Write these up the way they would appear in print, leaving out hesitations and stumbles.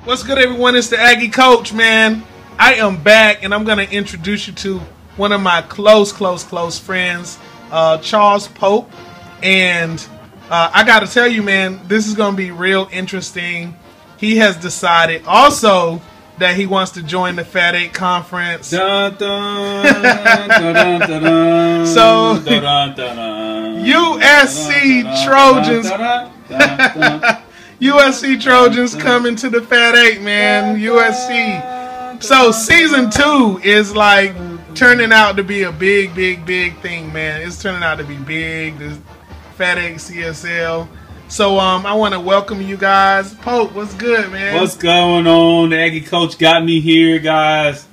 What's good, everyone? It's the Aggie Coach, man. I am back, and I'm going to introduce you to one of my close friends, Charles Pope. And I got to tell you, man, this is going to be real interesting. He has decided also that he wants to join the Fat 8 conference. Dun, dun, dun, dun, dun, dun. So, USC Trojans. USC Trojans coming to the Fat 8, man. USC. So season 2 is like turning out to be a big thing, man. It's turning out to be big. The Fat 8 CSL. So I want to welcome you guys. Pope, what's good, man? What's going on? The Aggie Coach got me here, guys.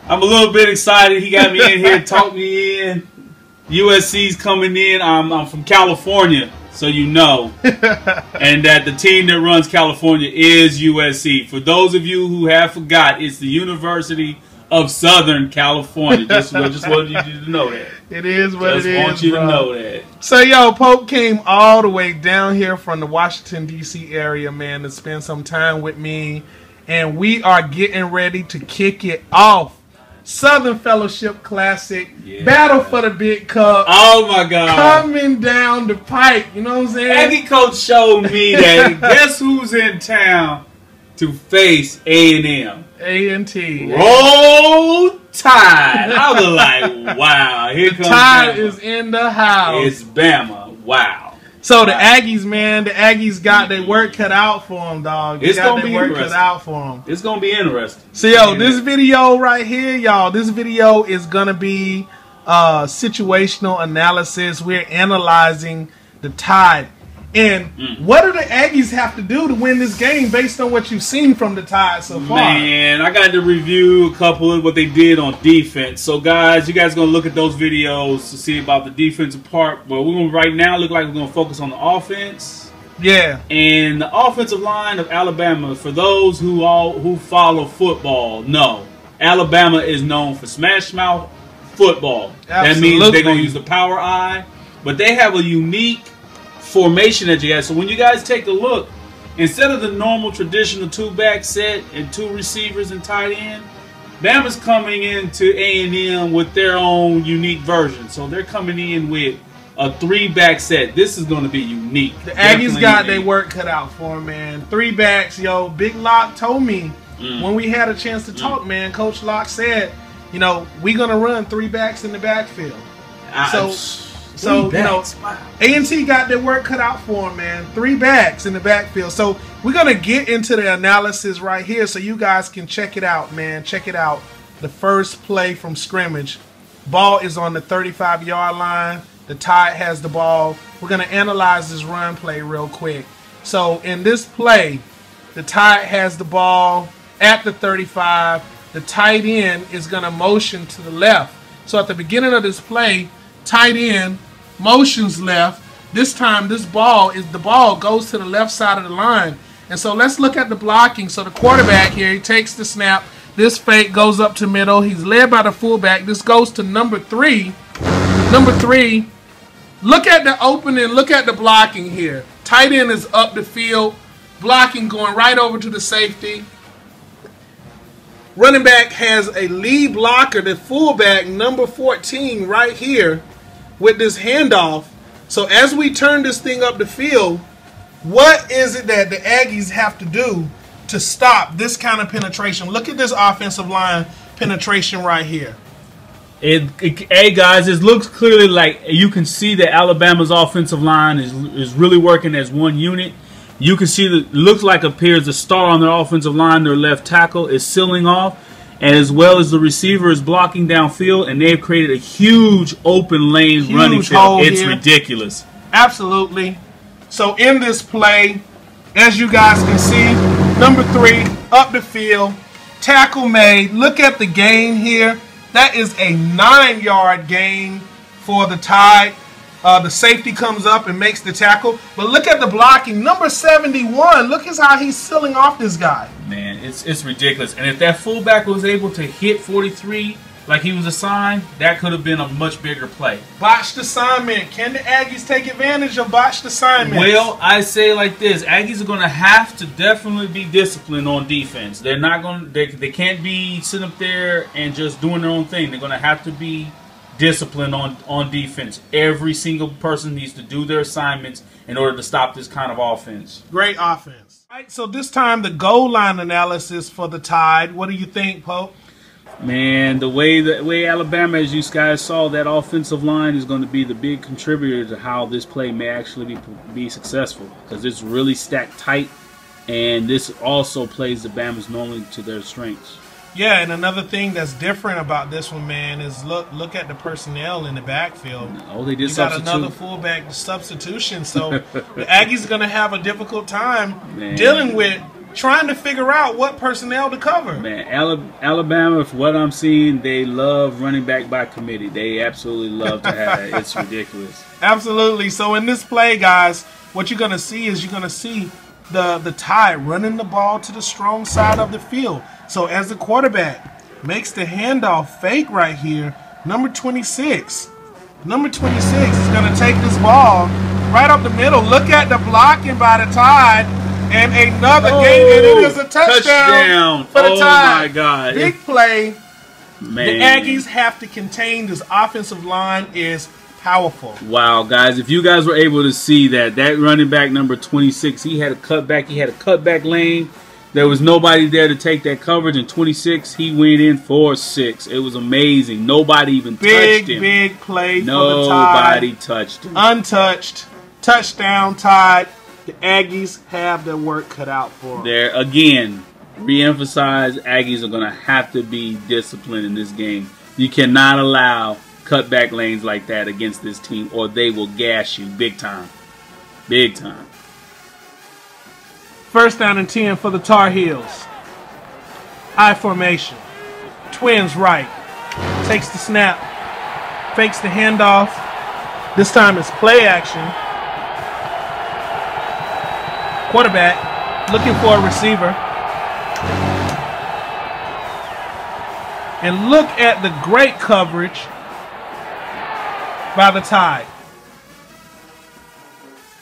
I'm a little bit excited. He got me in here, talked me in. USC's coming in. I'm from California, so you know. And that the team that runs California is USC. For those of you who have forgot, it's the University of Southern California. Just wanted you to know that. It is what it is. Just want you to know that. So, yo, Pope came all the way down here from the Washington, D.C. area, man, to spend some time with me. And we are getting ready to kick it off. Southern Fellowship Classic, yeah. Battle for the Big Cup. Oh my God! Coming down the pipe, you know what I'm saying? Aggie Coach showed me that. Guess who's in town to face A&M? A&T. Roll Tide. I was like, wow, here comes Tide Bama. Is in the house. It's Bama. Wow. So the Aggies, man, the Aggies got their work cut out for them, dog. It's gonna be work cut out for them. It's gonna be interesting. So, yo, this video right here, y'all, this video is gonna be situational analysis. We're analyzing the Tide. And what do the Aggies have to do to win this game based on what you've seen from the Tide so far? Man, I got to review a couple of what they did on defense. So, guys, you guys are going to look at those videos to see about the defensive part. But we're going to right now look like we're going to focus on the offense. Yeah. And the offensive line of Alabama, for those who follow football, no. Alabama is known for smash mouth football. Absolutely. That means they're going to use the power eye. But they have a unique formation that you have. So when you guys take a look, instead of the normal traditional 2-back set and 2 receivers and tight end, Bama's coming into A&M with their own unique version. So they're coming in with a 3-back set. This is going to be unique. The Aggies got their work cut out for them, man. 3 backs, yo. Big Lock told me when we had a chance to talk, man. Coach Lock said, you know, we're going to run 3 backs in the backfield. So, you know, A&T got their work cut out for them, man. 3 backs in the backfield. So, we're going to get into the analysis right here so you guys can check it out, man. Check it out. The first play from scrimmage. Ball is on the 35-yard line. The Tide has the ball. We're going to analyze this run play real quick. So, in this play, the Tide has the ball at the 35. The tight end is going to motion to the left. So, at the beginning of this play, tight end motions left. This time the ball goes to the left side of the line. And so let's look at the blocking. So the quarterback here, he takes the snap. This fake goes up to middle. He's led by the fullback. This goes to number 3. Number 3. Look at the opening. Look at the blocking here. Tight end is up the field. Blocking going right over to the safety. Running back has a lead blocker, the fullback, number 14, right here with this handoff. So as we turn this thing up the field, what is it that the Aggies have to do to stop this kind of penetration? Look at this offensive line penetration right here. Hey, guys, it looks clearly like you can see that Alabama's offensive line is really working as one unit. You can see that it looks like appears the star on their offensive line, their left tackle, is sealing off, as well as the receiver is blocking downfield, and they've created a huge open lane running field. It's ridiculous. Absolutely. So in this play, as you guys can see, number 3 up the field, tackle made. Look at the gain here. That is a 9-yard gain for the Tide. The safety comes up and makes the tackle. But look at the blocking. Number 71. Look at how he's sealing off this guy. Man, it's ridiculous. And if that fullback was able to hit 43 like he was assigned, that could have been a much bigger play. Botched assignment. Can the Aggies take advantage of botched assignments? Well, I say like this: Aggies are going to have to definitely be disciplined on defense. They're not going. They can't be sitting up there and just doing their own thing. They're going to have to be disciplined on defense. Every single person needs to do their assignments in order to stop this kind of offense. Great offense. All right, so this time the goal line analysis for the Tide. What do you think, Pope? Man, the way Alabama, as you guys saw, that offensive line is going to be the big contributor to how this play may actually be successful, because it's really stacked tight, and this also plays the Bama's normally to their strengths. Yeah, and another thing that's different about this one, man, is look at the personnel in the backfield. Oh, they did substitute. Got another fullback substitution, so the Aggies are going to have a difficult time dealing with trying to figure out what personnel to cover. Man, Alabama, for what I'm seeing, they love running back by committee. They absolutely love to have that. It's ridiculous. Absolutely. So in this play, guys, what you're going to see is the Tide running the ball to the strong side of the field. So as the quarterback makes the handoff fake right here, number 26 is going to take this ball right up the middle. Look at the blocking by the Tide, and another game, and it is a touchdown for the Tide. Oh my God! Big play. Man. The Aggies have to contain this offensive line is powerful. Wow, guys, if you guys were able to see that running back number 26, he had a cutback lane. There was nobody there to take that coverage, and 26, he went in for 6. It was amazing. Nobody even touched him. Big play for the Tide. Nobody touched him. Untouched. Touchdown, Tide. The Aggies have their work cut out for them. There, again, re-emphasize, Aggies are going to have to be disciplined in this game. You cannot allow cutback lanes like that against this team, or they will gash you big time. Big time. First down and 10 for the Tar Heels. I formation. Twins right. Takes the snap. Fakes the handoff. This time it's play action. Quarterback looking for a receiver. And look at the great coverage by the Tide.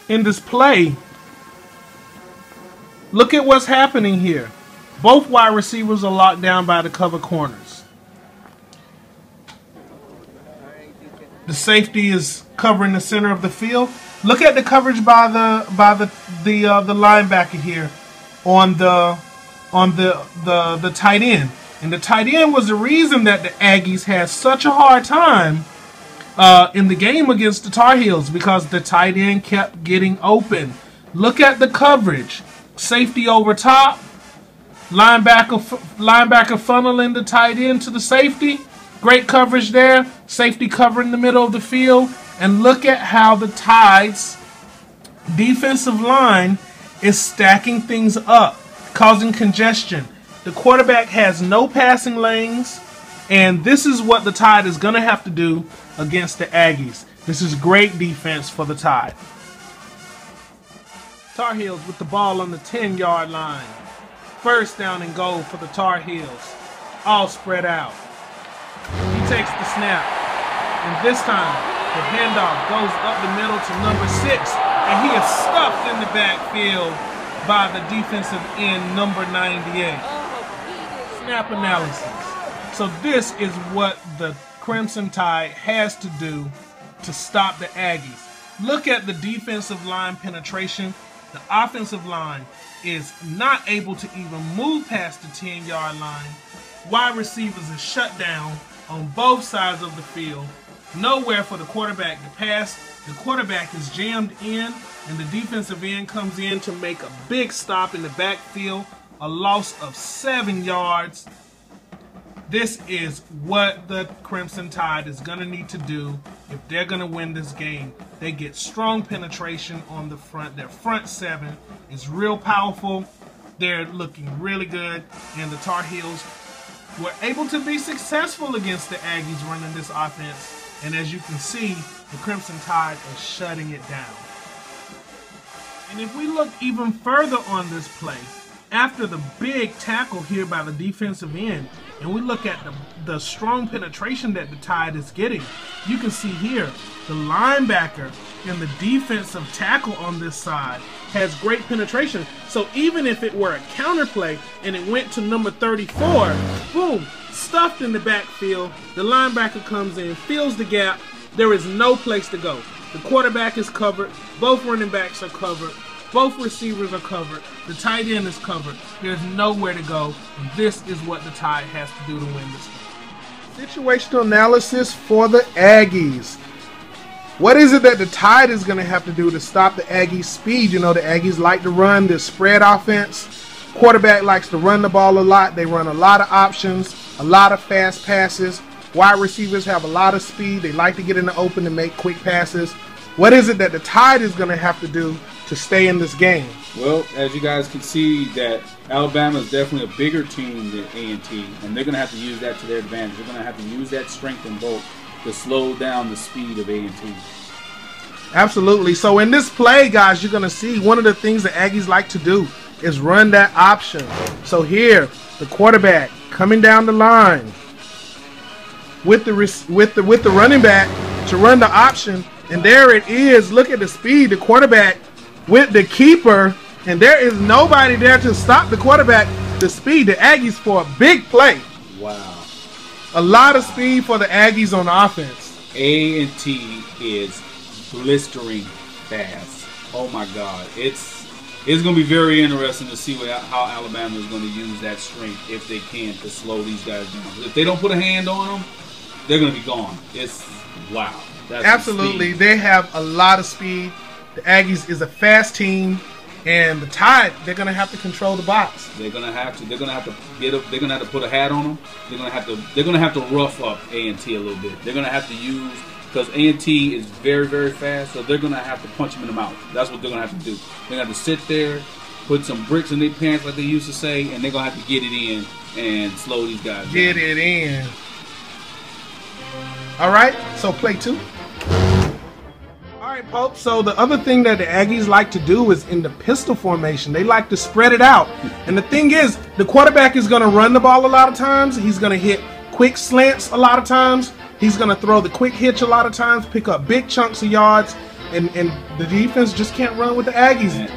In this play, look at what's happening here. Both wide receivers are locked down by the cover corners. The safety is covering the center of the field. Look at the coverage by the linebacker here on the tight end. And the tight end was the reason that the Aggies had such a hard time in the game against the Tar Heels, because the tight end kept getting open. Look at the coverage. Safety over top. Linebacker funneling the tight end to the safety. Great coverage there. Safety covering the middle of the field. And look at how the Tide's defensive line is stacking things up, causing congestion. The quarterback has no passing lanes, and this is what the Tide is going to have to do against the Aggies. This is great defense for the Tide. Tar Heels with the ball on the 10-yard line. First down and goal for the Tar Heels. All spread out. He takes the snap, and this time the handoff goes up the middle to number 6, and he is stuffed in the backfield by the defensive end, number 98. Snap analysis. So this is what the Crimson Tide has to do to stop the Aggies. Look at the defensive line penetration. The offensive line is not able to even move past the 10-yard line. Wide receivers are shut down on both sides of the field. Nowhere for the quarterback to pass. The quarterback is jammed in, and the defensive end comes in to make a big stop in the backfield. A loss of 7 yards. This is what the Crimson Tide is going to need to do if they're going to win this game. They get strong penetration on the front. Their front 7 is real powerful. They're looking really good, and the Tar Heels were able to be successful against the Aggies running this offense. And as you can see, the Crimson Tide is shutting it down. And if we look even further on this play, after the big tackle here by the defensive end, and we look at the strong penetration that the Tide is getting, you can see here the linebacker and the defensive tackle on this side has great penetration. So even if it were a counter play and it went to number 34, boom, stuffed in the backfield, the linebacker comes in, fills the gap, there is no place to go. The quarterback is covered, both running backs are covered, both receivers are covered, the tight end is covered, there's nowhere to go, and this is what the Tide has to do to win this game. Situational analysis for the Aggies. What is it that the Tide is going to have to do to stop the Aggies' speed? You know, the Aggies like to run this spread offense. Quarterback likes to run the ball a lot. They run a lot of options, a lot of fast passes. Wide receivers have a lot of speed. They like to get in the open and make quick passes. What is it that the Tide is going to have to do to stay in this game? Well, as you guys can see, that Alabama is definitely a bigger team than A&T, and they're going to have to use that to their advantage. They're going to have to use that strength and bulk to slow down the speed of A&T. Absolutely. So in this play, guys, you're going to see one of the things the Aggies like to do is run that option. So here, the quarterback coming down the line with the running back to run the option, and there it is. Look at the speed. The quarterback with the keeper, and there is nobody there to stop the quarterback. The speed, the Aggies for a big play. Wow. A lot of speed for the Aggies on offense. A&T is blistering fast. Oh my God. It's going to be very interesting to see how Alabama is going to use that strength, if they can, to slow these guys down. If they don't put a hand on them, they're going to be gone. It's wow. That's absolutely. They have a lot of speed. The Aggies is a fast team, and the Tide, they're going to have to control the box. They're going to have to. They're going to have to get up. They're going to have to put a hat on them. They're going to have to rough up A&T a little bit. They're going to have to use, because A&T is very, very fast, so they're going to have to punch them in the mouth. That's what they're going to have to do. They're going to have to sit there, put some bricks in their pants, like they used to say, and they're going to have to get it in and slow these guys down. Get it in. All right, so play 2. All right, Pope, so the other thing that the Aggies like to do is in the pistol formation. They like to spread it out. And the thing is, the quarterback is going to run the ball a lot of times. He's going to hit quick slants a lot of times. He's going to throw the quick hitch a lot of times, pick up big chunks of yards, and the defense just can't run with the Aggies.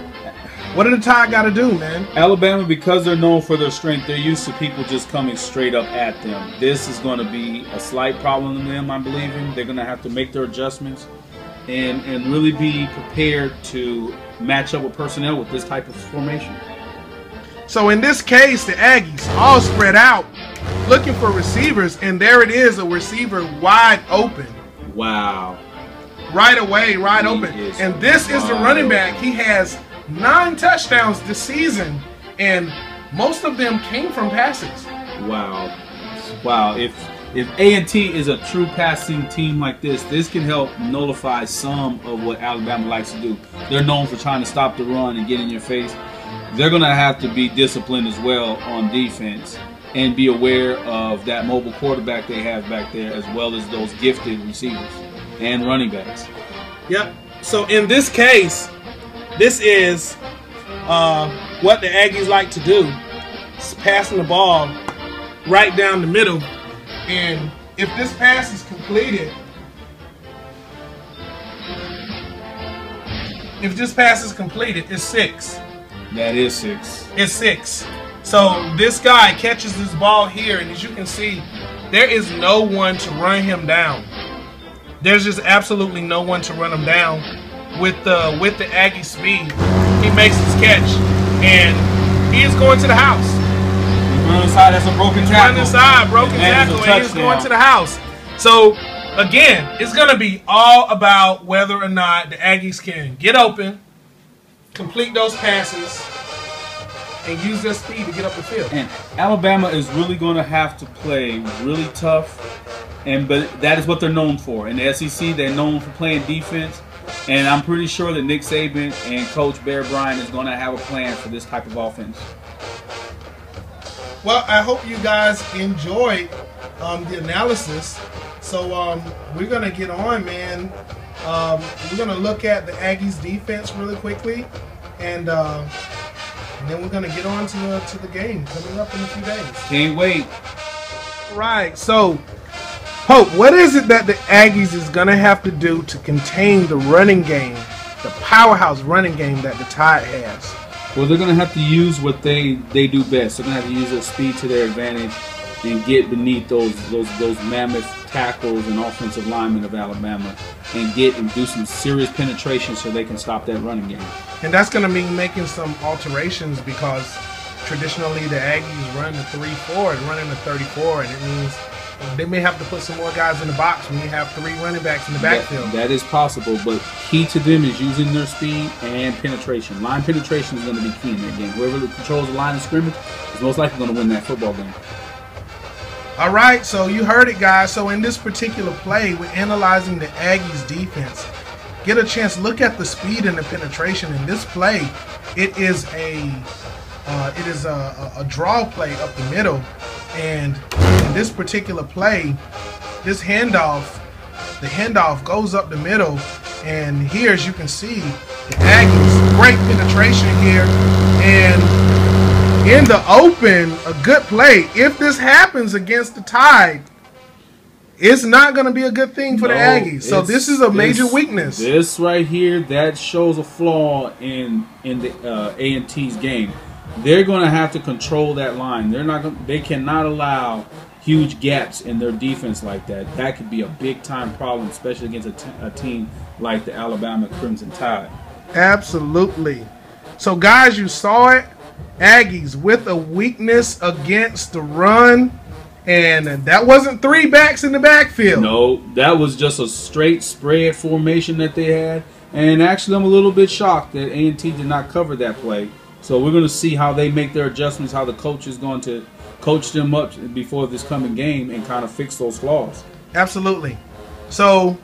What do the Tide got to do, man? Alabama, because they're known for their strength, they're used to people just coming straight up at them. This is going to be a slight problem to them, I'm believing. They're going to have to make their adjustments and really be prepared to match up with personnel with this type of formation. So in this case, the Aggies all spread out, looking for receivers, and there it is, a receiver wide open. Wow. Right away, right open. And this is the running back. He has 9 touchdowns this season, and most of them came from passes. Wow. Wow. If A&T is a true passing team like this, this can help nullify some of what Alabama likes to do. They're known for trying to stop the run and get in your face. They're going to have to be disciplined as well on defense and be aware of that mobile quarterback they have back there, as well as those gifted receivers and running backs. Yep. So in this case, this is what the Aggies like to do. It's passing the ball right down the middle. And if this pass is completed, it's 6. That is 6. It's 6. So this guy catches this ball here, and as you can see, there is no one to run him down. There's just absolutely no one to run him down with the Aggie speed. He makes his catch, and he is going to the house. Run inside, that's a broken tackle. Run inside, broken tackle, and he's going to the house. So again, it's going to be all about whether or not the Aggies can get open, complete those passes, and use their speed to get up the field. And Alabama is really going to have to play really tough, but that is what they're known for. In the SEC, they're known for playing defense, and I'm pretty sure that Nick Saban and Coach Bear Bryant is going to have a plan for this type of offense. Well, I hope you guys enjoyed the analysis. So we're going to get on, man. We're going to look at the Aggies defense really quickly. And And then we're going to get on to the game coming up in a few days. Can't wait. Right. So, Pope, what is it that the Aggies is going to have to do to contain the running game, the powerhouse running game that the Tide has? Well, they're going to have to use what they do best. They're going to have to use their speed to their advantage and get beneath those mammoth tackles and offensive linemen of Alabama and do some serious penetration so they can stop that running game. And that's going to mean making some alterations because traditionally the Aggies run the 3-4 and running the 34, and it means they may have to put some more guys in the box when you have 3 running backs in the backfield. That is possible, but key to them is using their speed and penetration. Line penetration is going to be key in that game. Whoever controls the line of scrimmage is most likely going to win that football game. All right, so you heard it, guys. So in this particular play, we're analyzing the Aggies defense. Get a chance, look at the speed and the penetration in this play. It is a draw play up the middle, and in this particular play, the handoff goes up the middle, and here, as you can see, the Aggies, great penetration here, and in the open, a good play. If this happens against the Tide, it's not going to be a good thing for the Aggies. So this is a major weakness. This right here, that shows a flaw in the A&T's game. They're going to have to control that line. They cannot allow huge gaps in their defense like that. That could be a big time problem, especially against a team like the Alabama Crimson Tide. Absolutely. So guys, you saw it. Aggies with a weakness against the run, and that wasn't 3 backs in the backfield. No, that was just a straight spread formation that they had, and actually I'm a little bit shocked that A&T did not cover that play. So we're going to see how they make their adjustments, how the coach is going to coach them up before this coming game and kind of fix those flaws. Absolutely. So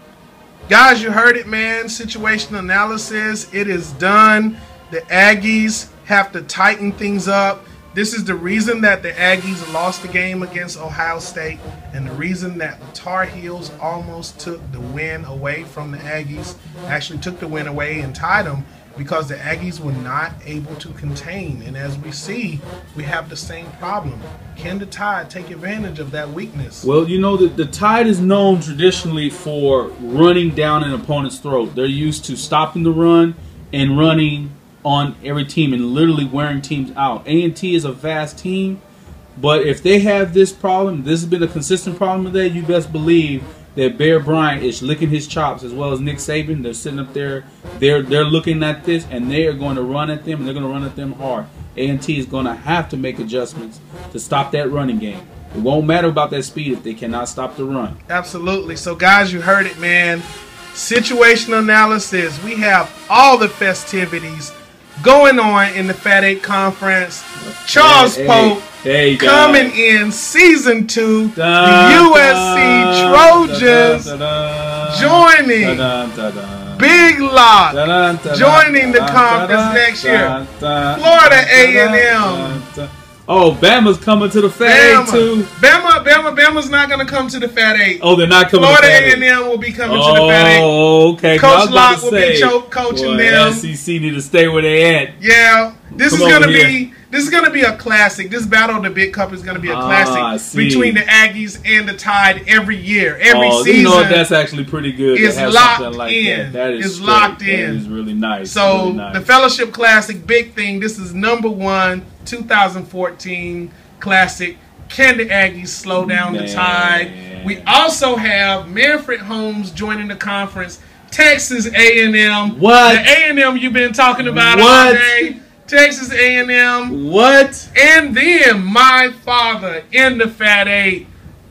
guys, you heard it, man. Situational analysis, it is done. The Aggies have to tighten things up. This is the reason that the Aggies lost the game against Ohio State, and the reason that the Tar Heels almost took the win away from the Aggies, actually took the win away and tied them, because the Aggies were not able to contain. And as we see, we have the same problem. Can the Tide take advantage of that weakness? Well, you know, the Tide is known traditionally for running down an opponent's throat. They're used to stopping the run and running on every team and literally wearing teams out. A&T is a vast team, but if they have this problem, this has been a consistent problem with that, you best believe that Bear Bryant is licking his chops, as well as Nick Saban. They're sitting up there, they're looking at this, and they are going to run at them, and they're going to run at them hard. A&T is going to have to make adjustments to stop that running game. It won't matter about that speed if they cannot stop the run. Absolutely. So guys, you heard it, man. Situational analysis. We have all the festivities going on in the Fat 8 Conference. Charles Pope coming in Season 2. The USC Trojans joining Big Lock, joining the conference next year. Florida A&M. Oh, Bama's coming to the Fat 8 too. Bama's not going to come to the Fat 8. Oh, they're not coming to the Fat 8. Florida A&M will be coming to the Fat 8. Oh, okay. Coach Locke will be coaching them. SEC need to stay where they at. Yeah, this is gonna be a classic. This battle of the Big Cup is gonna be a classic between the Aggies and the Tide every year, every season. You know, that's actually pretty good. It's locked in. That is it's locked in. That is really nice. So really nice. The Fellowship Classic, big thing. This is #1 2014 classic. Can the Aggies slow down the Tide? We also have Manfred Holmes joining the conference. Texas A&M. What? The A&M you've been talking about all day. Texas A&M. What? And then my father in the Fat 8,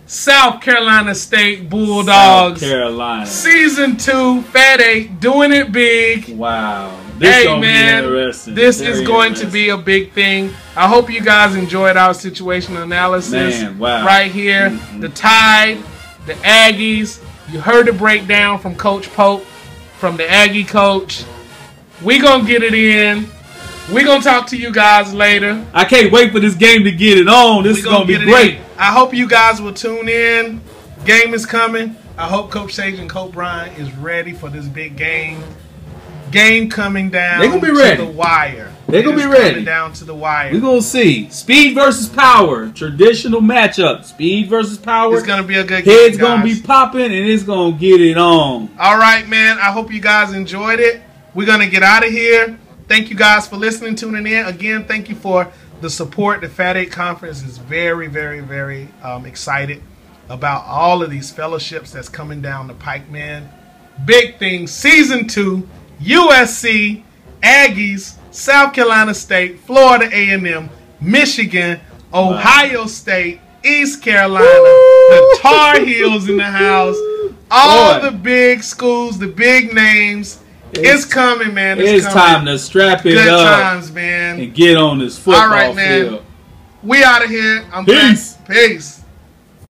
South Carolina State Bulldogs. South Carolina. Season 2, Fat 8, doing it big. Wow. This gonna be interesting. This is going to be a big thing. I hope you guys enjoyed our situational analysis. Man, wow. Right here. The Tide, the Aggies. You heard the breakdown from Coach Pope, from the Aggie coach. We're going to get it in. We're going to talk to you guys later. I can't wait for this game to get it on. This is going to be great. I hope you guys will tune in. Game is coming. I hope Coach Sage and Coach Bryant is ready for this big game. Game coming down They're gonna be ready. to the wire. They're going to be It's ready. coming down to the wire. We're going to see. Speed versus power. Traditional matchup. Speed versus power. It's going to be a good game, Head's going to be popping, and it's going to get it on. All right, man. I hope you guys enjoyed it. We're going to get out of here. Thank you guys for listening, tuning in. Again, thank you for the support. The Fat 8 Conference is very, very, very excited about all of these fellowships that's coming down the pike, man. Big things. Season 2, USC, Aggies, South Carolina State, Florida A&M, Michigan, Ohio State, East Carolina, the Tar Heels in the house, all the big schools, the big names. It's coming, man. It's time to strap it Good up times, man. and get on this football all right, man. field. We out of here. I'm Peace. back. Peace.